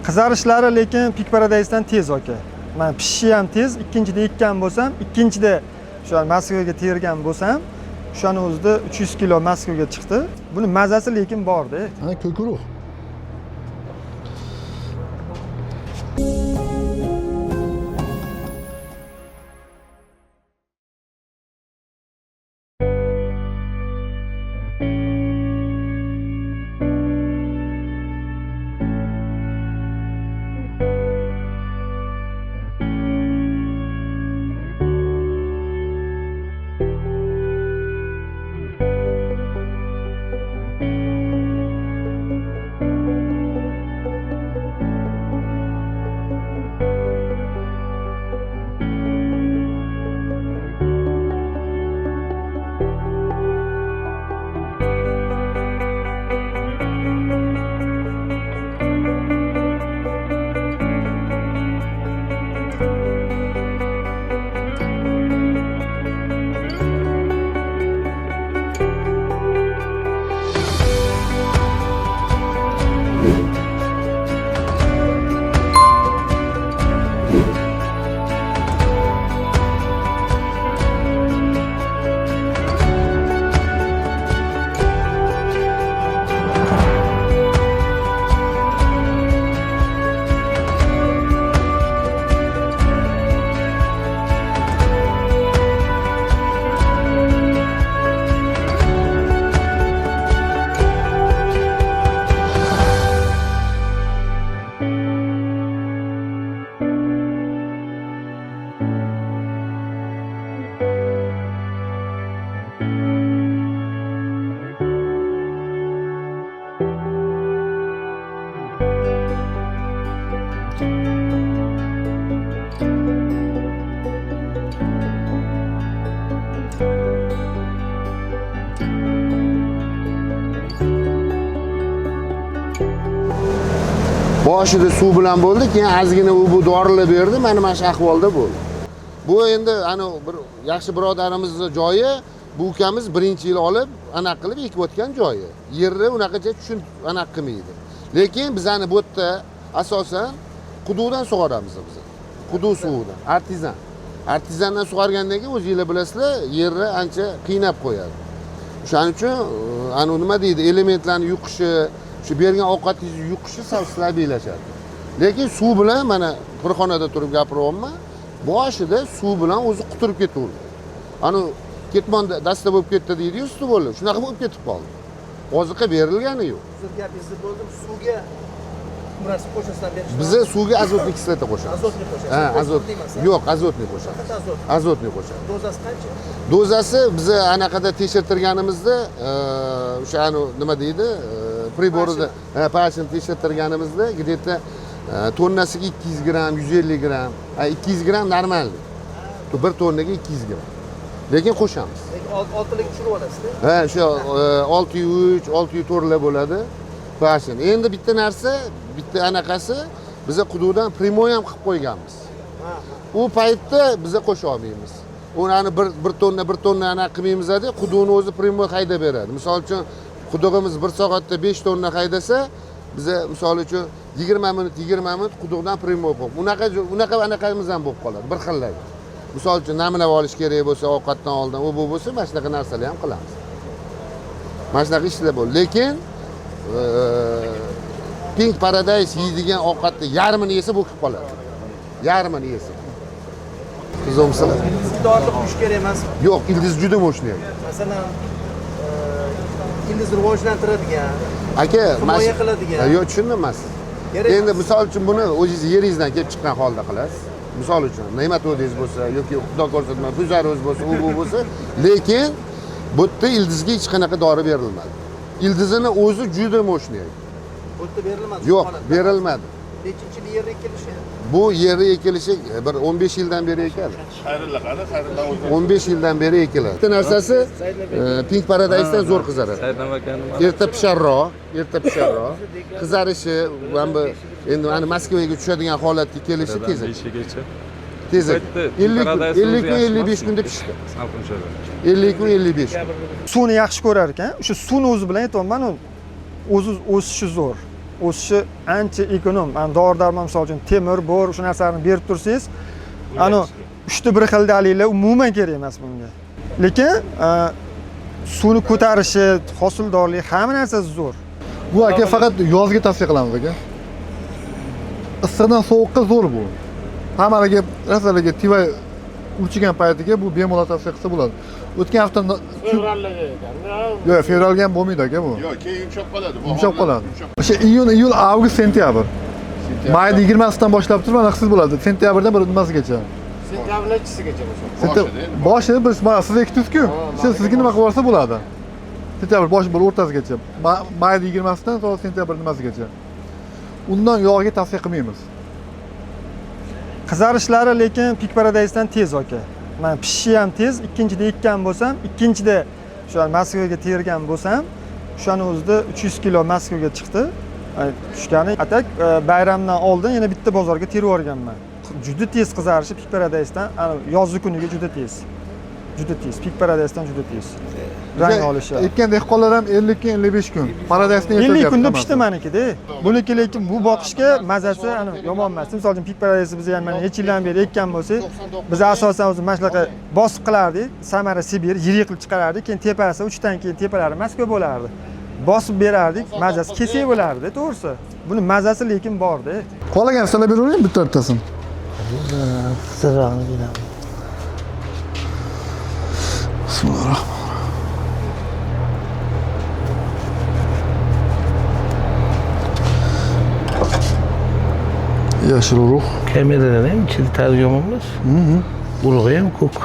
Qizarishlari lekin Peak Paradise'dan tez aka. Men pishishi ham tez, ikkinchida ekkan bo'lsam, ikkinchida shu Moskvaga tergan bo'lsam, o'shani o'zida 300 kilo Moskvaga chiqdi. Buni mazasi lekin bor-da. Ha, ko'kruq. Boshida suv bilan bo'ldi, keyin ozgina u bu dorilar berdi, mana shu ahvolda bo'ldi. Bu endi ana bir yaxshi birodarimizning joyi, bu ukamiz birinchi yil olib, anaqa qilib ekib o'tgan joyi. Yerni unaqacha tushun anaqa qilmaydi. Lekin bizani bu yerda asosan quduqdan sug'oramiz biz. Quduq suvidan, artizan. Artizandan sug'organdan keyin o'zingizlar bilasizlar, yerni ancha qiynab qo'yadi. O'shaning uchun ana nima deydi, elementlarni yuqishi, shu bergan ovqatingizni yuqishi salbiylashadi. Lekin suv bilan mana xonada turib gapiryapman, boshida suv bilan o'zi quturib ketaverdi. Ana ketmon dasta bo'lib ketdi deydi-yu, suv bo'ldi. Shunaqa bo'lib ketib qoldi. Oziqa berilgani yo'q. Sizga gapingizni bo'ldim, suvga murasib qo'shasizlar berishdi. Biza suvga azotli kislota qo'shamiz. Azotli qo'shasiz. Ha, azot. Yo'q, azotli qo'shamiz. Azotli qo'shamiz. Dozasi qancha? Dozasi biza anaqada tekshirtirganimizda, o'sha nima deydi, priborida, pashin tekshirtirganimizda где-то tonnasiga 200 gram, 150 gram, 200 gram normal. Bir tonnaga 200 gram. Lekin qo'shamiz. Lekin oltilik tushirib olasizda. Ha, o'sha 603, 604 lar bo'ladi. Pashin. Endi bitta narsa, bitta anaqasi biza quduqdan primoy ham qilib qo'yganmiz. U paytda biza qo'sha olmaymiz. Uni bir tonna anaqa qilmaymiz-da, quduqni o'zi primoy haydab beradi. Misol uchun quduqimiz 1 soatda 5 tonna haydasa, biza misol uchun 20 minut quduqdan primoy qo'yib. Unaqa anaqamiz ham bo'lib qoladi, bir xillar. Misol uchun namuna olish kerak bo'lsa, ovqatdan oldin u bo'lsa, mana shunaqa narsalar ham qilamiz. Mana shunaqa ishlar bo'ladi. Lekin Peak Paradise yeydigan ovqatni yarmini yesa bo'lib qoladi. Yarmini yesa. Bizomsalar. Iqtidorli quyish kerak emasmi? Yo'q, ildiz juda mo'shnaydi. Masalan, ildizni rivojlantiradigan, aka, himoya qiladigan. Yo'q, tushundim emas. Endi misol uchun buni o'zingiz yeringizdan kelib chiqqan holda qilasiz. Misol uchun nematodingiz bo'lsa yoki xudo ko'rsatma puzaringiz bo'lsa, u bo'lsa, lekin bu yerda ildizga hech qanaqa dori berilmadi. Ildizini o'zi juda mo'shnaydi. Bu yerda berilmadi. Yo'q, berilmadi. Nechinchi yil yerga ekilishi? Bu yerga ekilishi bir 15 yildan beri ekiladi. Xayrillaqani, 15 yildan beri ekiladi. Bitta narsasi Peak Paradise'dan zo'r qizaradi. Erta pisharroq. Qizarishi va bu endi mana Moskvaga tushadigan holatga kelishi tez. Tez. 50 kun 55 kunda pishdi. 50 kun 55 kun. Suvni yaxshi ko'rar ekan. O'sha suvni o'zi bilan aytayapman, o'zi o'sishi zo'r. o'sishi ancha ekonom. Mana dori-darmon misol uchun temir, bor, shu narsalarni berib tursangiz, ana 3-1 xildaliklar umuman kerak emas bunga. Lekin suvni ko'tarishi, hosildorlik hamma narsasi zo'r. Bu aka faqat yozga tavsiya qilamiz aka. Issiqdan sovuqqa zo'r bu. Hammalarga, rasalarga tiva urchigan paytiga bu bemalol tavsiya qilsa bo'ladi. O'tgan hafta Fevralga ekan. yo'q, fevralga ham bo'lmaydi aka bu. Yo'q, keyin yumshoq qoladi. Yumshoq qoladi. O'sha iyun, avgust, sentyabr. Mayda 20sidan boshlab turib aniqsiz bo'ladi. Sentyabrdan bir nimasigacha. Sentyabr nechisigacha bo'lsa? Boshi biz siz ekdingiz-ku. Sizga nima qilib olsa bo'ladi. Sentyabr boshi bir o'rtasigacha. Mayda 20sidan to sentyabr nimasigacha. Undan yog'iga tavsiya qilmaymiz. Qizarishlari lekin Peak Paradise'dan tez aka. Men pishishi ham tez, ikkinchida ekkan bo'lsam, ikkinchida shu Moskvaga tergan bo'lsam, o'shani o'zida 300 kilo Moskvaga chiqdi. Tushgani atak bayramdan oldin yana bitta bozorga terib yuborganman. Juda tez qizarishi Peak Paradise'dan, yozgi kuniga juda tez. Juda tez. Peak Paradise'dan juda tez. Rang olishi. Ekkan dehqonlar ham 50 kun, 55 kun. Paradise'dan 50 kunda pishdi meniki-da. Buniki lekin bu boqishga mazasi yomon emas. Misol uchun Peak Paradise biz ham mana necha yildan beri ekkan bo'lsak, biz asosan o'zi mana shunaqa bosib qilardik. Samara Sibir yirik qilib chiqarardik, keyin tepasi 3 dan keyin tepalari Moskva bo'lardi. Bosib berardik, mazasi kesak bo'lardi, to'g'risi. Buni mazasi lekin bor-da. Qolagan sizlar beravering bittatasini. Sirrani bilaman. Bismillah. Yashil urug'. Kameradan ham ichida tarjimamiz. Urug'i ham ko'k.